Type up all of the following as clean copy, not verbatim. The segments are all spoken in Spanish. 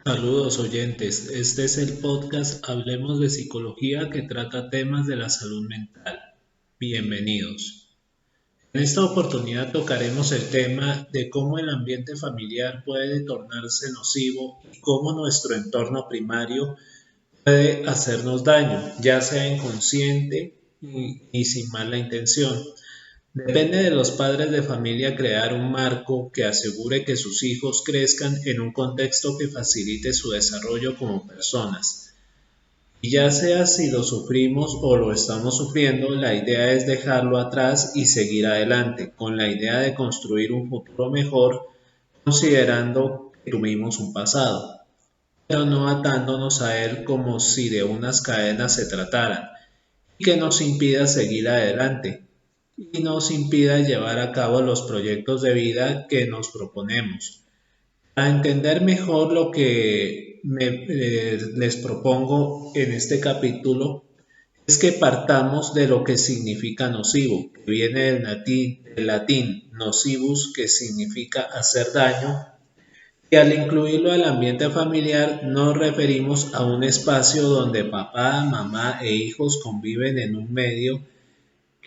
Saludos oyentes, este es el podcast Hablemos de Psicología que trata temas de la salud mental. Bienvenidos. En esta oportunidad tocaremos el tema de cómo el ambiente familiar puede tornarse nocivo y cómo nuestro entorno primario puede hacernos daño, ya sea inconsciente y sin mala intención. Depende de los padres de familia crear un marco que asegure que sus hijos crezcan en un contexto que facilite su desarrollo como personas. Y ya sea si lo sufrimos o lo estamos sufriendo, la idea es dejarlo atrás y seguir adelante, con la idea de construir un futuro mejor, considerando que tuvimos un pasado, pero no atándonos a él como si de unas cadenas se trataran, y que nos impida seguir adelante y nos impida llevar a cabo los proyectos de vida que nos proponemos. Para entender mejor lo que les propongo en este capítulo, es que partamos de lo que significa nocivo, que viene del latín nocivus, que significa hacer daño, y al incluirlo al ambiente familiar nos referimos a un espacio donde papá, mamá e hijos conviven en un medio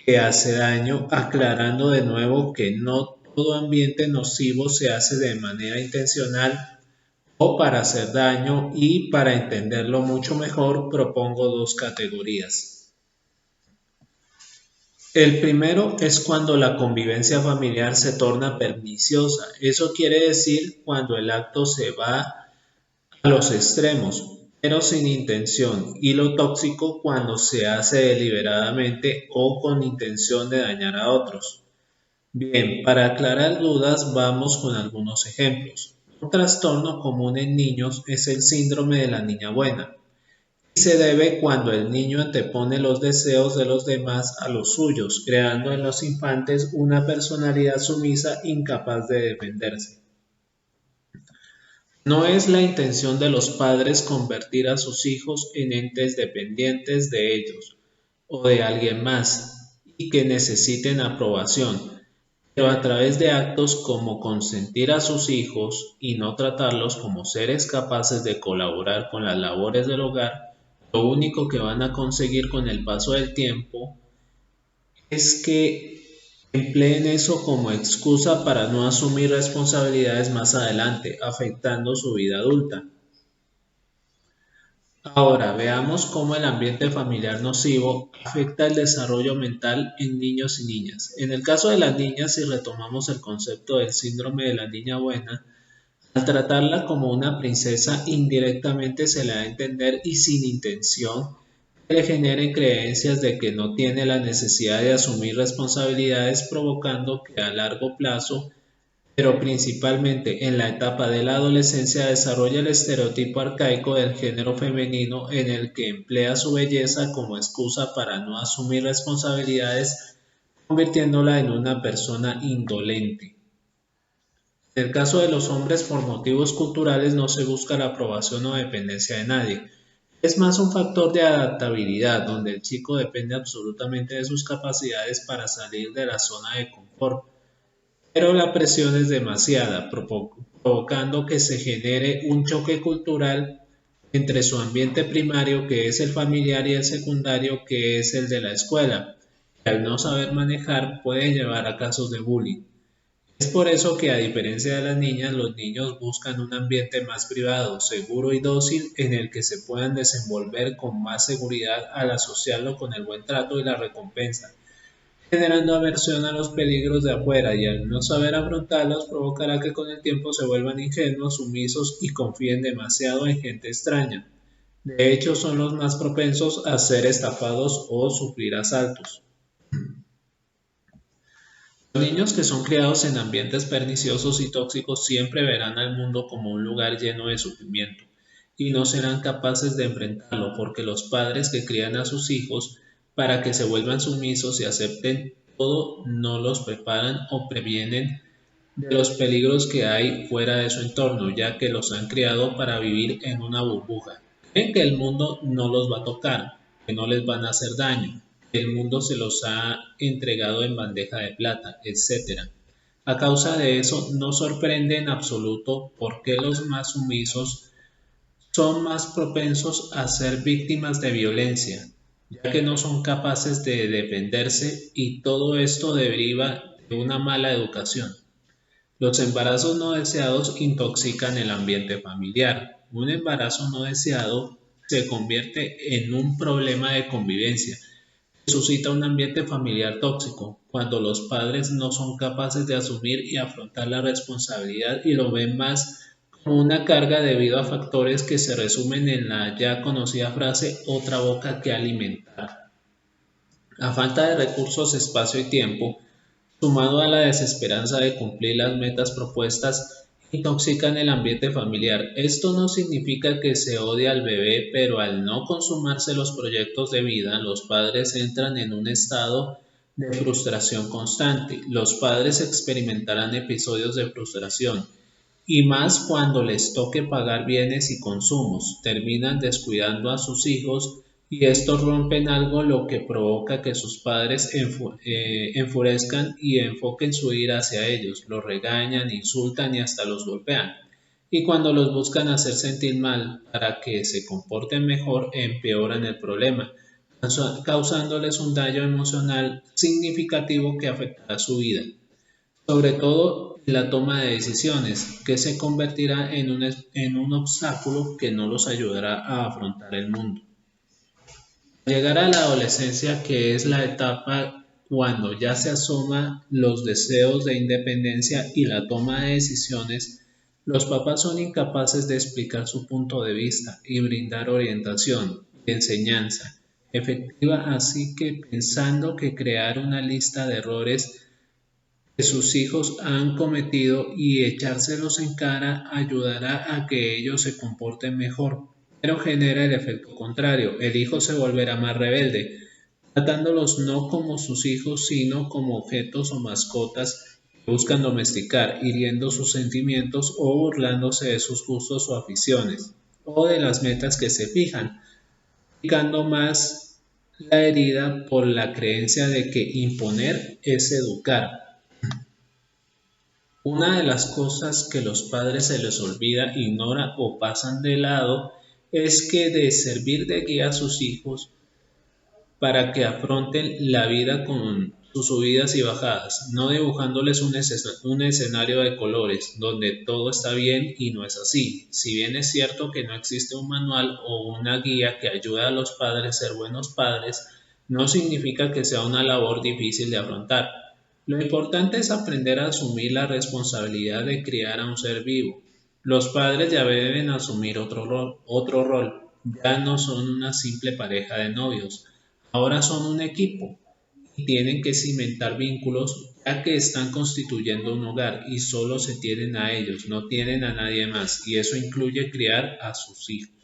que hace daño, aclarando de nuevo que no todo ambiente nocivo se hace de manera intencional o para hacer daño, y para entenderlo mucho mejor propongo dos categorías. El primero es cuando la convivencia familiar se torna perniciosa. Eso quiere decir cuando el acto se va a los extremos, pero sin intención, y lo tóxico cuando se hace deliberadamente o con intención de dañar a otros. Bien, para aclarar dudas vamos con algunos ejemplos. Un trastorno común en niños es el síndrome de la niña buena, y se debe cuando el niño antepone los deseos de los demás a los suyos, creando en los infantes una personalidad sumisa incapaz de defenderse. No es la intención de los padres convertir a sus hijos en entes dependientes de ellos o de alguien más y que necesiten aprobación, pero a través de actos como consentir a sus hijos y no tratarlos como seres capaces de colaborar con las labores del hogar, lo único que van a conseguir con el paso del tiempo es que empleen eso como excusa para no asumir responsabilidades más adelante, afectando su vida adulta. Ahora veamos cómo el ambiente familiar nocivo afecta el desarrollo mental en niños y niñas. En el caso de las niñas, si retomamos el concepto del síndrome de la niña buena, al tratarla como una princesa, indirectamente se le da a entender y sin intención que le generen creencias de que no tiene la necesidad de asumir responsabilidades, provocando que a largo plazo, pero principalmente en la etapa de la adolescencia, desarrolla el estereotipo arcaico del género femenino en el que emplea su belleza como excusa para no asumir responsabilidades, convirtiéndola en una persona indolente. En el caso de los hombres, por motivos culturales no se busca la aprobación o dependencia de nadie. Es más un factor de adaptabilidad, donde el chico depende absolutamente de sus capacidades para salir de la zona de confort, pero la presión es demasiada, provocando que se genere un choque cultural entre su ambiente primario, que es el familiar, y el secundario, que es el de la escuela, que al no saber manejar puede llevar a casos de bullying. Es por eso que, a diferencia de las niñas, los niños buscan un ambiente más privado, seguro y dócil en el que se puedan desenvolver con más seguridad al asociarlo con el buen trato y la recompensa, generando aversión a los peligros de afuera, y al no saber afrontarlos provocará que con el tiempo se vuelvan ingenuos, sumisos y confíen demasiado en gente extraña. De hecho, son los más propensos a ser estafados o sufrir asaltos. Los niños que son criados en ambientes perniciosos y tóxicos siempre verán al mundo como un lugar lleno de sufrimiento y no serán capaces de enfrentarlo, porque los padres que crían a sus hijos para que se vuelvan sumisos y acepten todo no los preparan o previenen de los peligros que hay fuera de su entorno, ya que los han criado para vivir en una burbuja. Creen que el mundo no los va a tocar, que no les van a hacer daño, que el mundo se los ha entregado en bandeja de plata, etcétera. A causa de eso, no sorprende en absoluto por qué los más sumisos son más propensos a ser víctimas de violencia, ya que no son capaces de defenderse y todo esto deriva de una mala educación. Los embarazos no deseados intoxican el ambiente familiar. Un embarazo no deseado se convierte en un problema de convivencia, que suscita un ambiente familiar tóxico, cuando los padres no son capaces de asumir y afrontar la responsabilidad y lo ven más como una carga debido a factores que se resumen en la ya conocida frase otra boca que alimentar. A falta de recursos, espacio y tiempo, sumado a la desesperanza de cumplir las metas propuestas, intoxican el ambiente familiar. Esto no significa que se odie al bebé, pero al no consumarse los proyectos de vida, los padres entran en un estado de frustración constante. Los padres experimentarán episodios de frustración, y más cuando les toque pagar bienes y consumos, terminan descuidando a sus hijos y estos rompen algo, lo que provoca que sus padres enfurezcan y enfoquen su ira hacia ellos, los regañan, insultan y hasta los golpean. Y cuando los buscan hacer sentir mal para que se comporten mejor, empeoran el problema, causándoles un daño emocional significativo que afectará su vida, sobre todo en la toma de decisiones, que se convertirá en un obstáculo que no los ayudará a afrontar el mundo. Llegar a la adolescencia, que es la etapa cuando ya se asoman los deseos de independencia y la toma de decisiones, los papás son incapaces de explicar su punto de vista y brindar orientación y enseñanza efectiva, así que pensando que crear una lista de errores que sus hijos han cometido y echárselos en cara ayudará a que ellos se comporten mejor, pero genera el efecto contrario. El hijo se volverá más rebelde, tratándolos no como sus hijos, sino como objetos o mascotas que buscan domesticar, hiriendo sus sentimientos o burlándose de sus gustos o aficiones, o de las metas que se fijan, picando más la herida por la creencia de que imponer es educar. Una de las cosas que los padres se les olvida, ignora o pasan de lado es que de servir de guía a sus hijos para que afronten la vida con sus subidas y bajadas, no dibujándoles un escenario de colores donde todo está bien y no es así. Si bien es cierto que no existe un manual o una guía que ayude a los padres a ser buenos padres, no significa que sea una labor difícil de afrontar. Lo importante es aprender a asumir la responsabilidad de criar a un ser vivo. Los padres ya deben asumir otro rol. Ya no son una simple pareja de novios, ahora son un equipo y tienen que cimentar vínculos, ya que están constituyendo un hogar y solo se tienen a ellos, no tienen a nadie más, y eso incluye criar a sus hijos.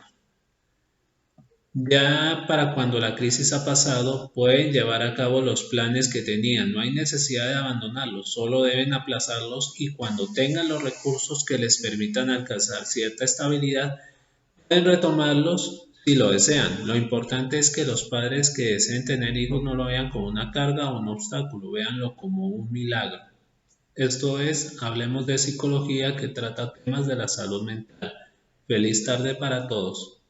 Ya para cuando la crisis ha pasado, pueden llevar a cabo los planes que tenían, no hay necesidad de abandonarlos, solo deben aplazarlos y cuando tengan los recursos que les permitan alcanzar cierta estabilidad, pueden retomarlos si lo desean. Lo importante es que los padres que deseen tener hijos no lo vean como una carga o un obstáculo, véanlo como un milagro. Esto es, hablemos de psicología que trata temas de la salud mental. Feliz tarde para todos.